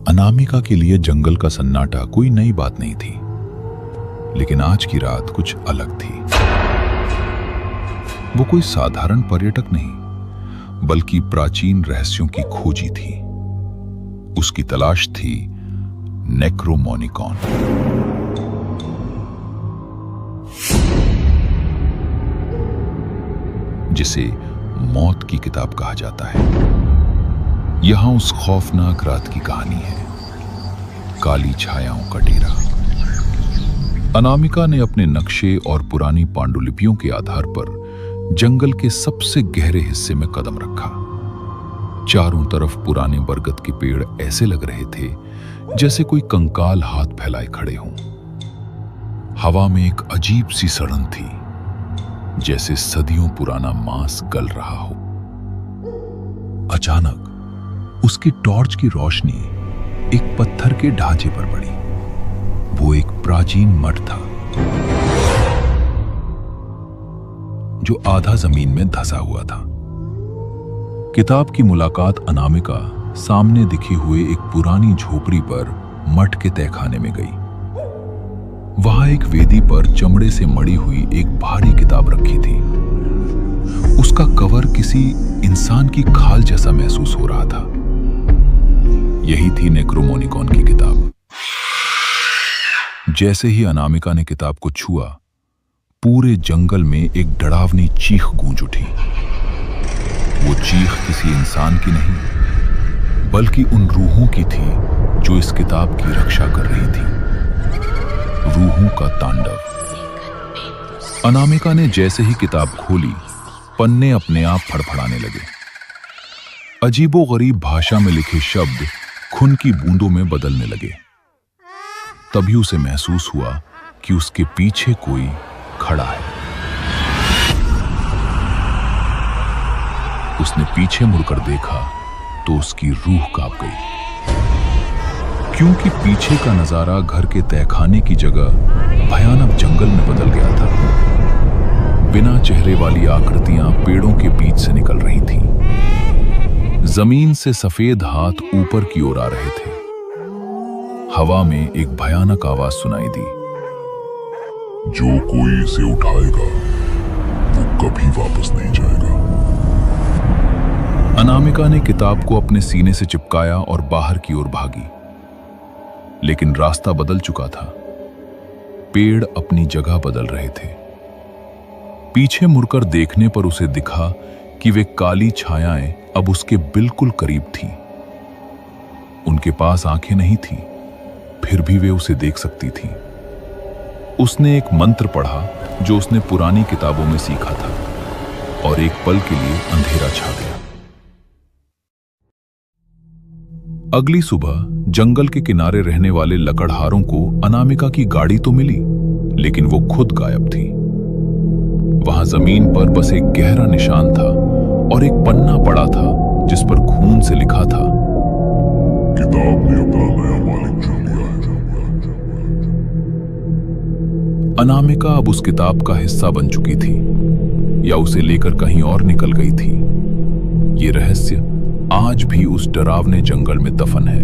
अनामिका के लिए जंगल का सन्नाटा कोई नई बात नहीं थी, लेकिन आज की रात कुछ अलग थी। वो कोई साधारण पर्यटक नहीं, बल्कि प्राचीन रहस्यों की खोजी थी। उसकी तलाश थी नेक्रोमोनिकॉन। जिसे मौत की किताब कहा जाता है। यहां उस खौफनाक रात की कहानी है, काली छायाओं का डेरा। अनामिका ने अपने नक्शे और पुरानी पांडुलिपियों के आधार पर जंगल के सबसे गहरे हिस्से में कदम रखा। चारों तरफ पुराने बरगद के पेड़ ऐसे लग रहे थे जैसे कोई कंकाल हाथ फैलाए खड़े हों। हवा में एक अजीब सी सड़न थी, जैसे सदियों पुराना मांस गल रहा हो। अचानक उसकी टॉर्च की रोशनी एक पत्थर के ढांचे पर पड़ी। वो एक प्राचीन मठ था जो आधा जमीन में धंसा हुआ था। किताब की मुलाकात अनामिका सामने दिखे हुए एक पुरानी झोपड़ी पर मठ के तहखाने में गई। वहां एक वेदी पर चमड़े से मड़ी हुई एक भारी किताब रखी थी। उसका कवर किसी इंसान की खाल जैसा महसूस हो रहा था। यही थी नेक्रोमोनिकॉन की किताब। जैसे ही अनामिका ने किताब को छुआ, पूरे जंगल में एक डरावनी चीख गूंज उठी। वो चीख किसी इंसान की नहीं, बल्कि उन रूहों की थी जो इस किताब की रक्षा कर रही थी। रूहों का तांडव। अनामिका ने जैसे ही किताब खोली, पन्ने अपने आप फड़फड़ाने लगे। अजीबोगरीब भाषा में लिखे शब्द खून की बूंदों में बदलने लगे। तभी उसे महसूस हुआ कि उसके पीछे कोई खड़ा है। उसने पीछे मुड़कर देखा तो उसकी रूह कांप गई, क्योंकि पीछे का नजारा घर के तहखाने की जगह भयानक जंगल में बदल गया था। बिना चेहरे वाली आकृतियां पेड़ों के बीच से निकल रही थीं। जमीन से सफेद हाथ ऊपर की ओर आ रहे थे। हवा में एक भयानक आवाज सुनाई दी, जो कोई इसे उठाएगा वो कभी वापस नहीं जाएगा। अनामिका ने किताब को अपने सीने से चिपकाया और बाहर की ओर भागी, लेकिन रास्ता बदल चुका था। पेड़ अपनी जगह बदल रहे थे। पीछे मुड़कर देखने पर उसे दिखा कि वे काली छायाएं अब उसके बिल्कुल करीब थीं। उनके पास आंखें नहीं थीं, फिर भी वे उसे देख सकती थीं। उसने एक मंत्र पढ़ा जो उसने पुरानी किताबों में सीखा था, और एक पल के लिए अंधेरा छा गया। अगली सुबह जंगल के किनारे रहने वाले लकड़हारों को अनामिका की गाड़ी तो मिली, लेकिन वो खुद गायब थी। वहां जमीन पर बस एक गहरा निशान था और एक पन्ना पड़ा था जिस पर खून से लिखा था, किताब ने अपना नया मालिक चुन लिया है। अनामिका अब उस किताब का हिस्सा बन चुकी थी, या उसे लेकर कहीं और निकल गई थी। ये रहस्य आज भी उस डरावने जंगल में दफन है।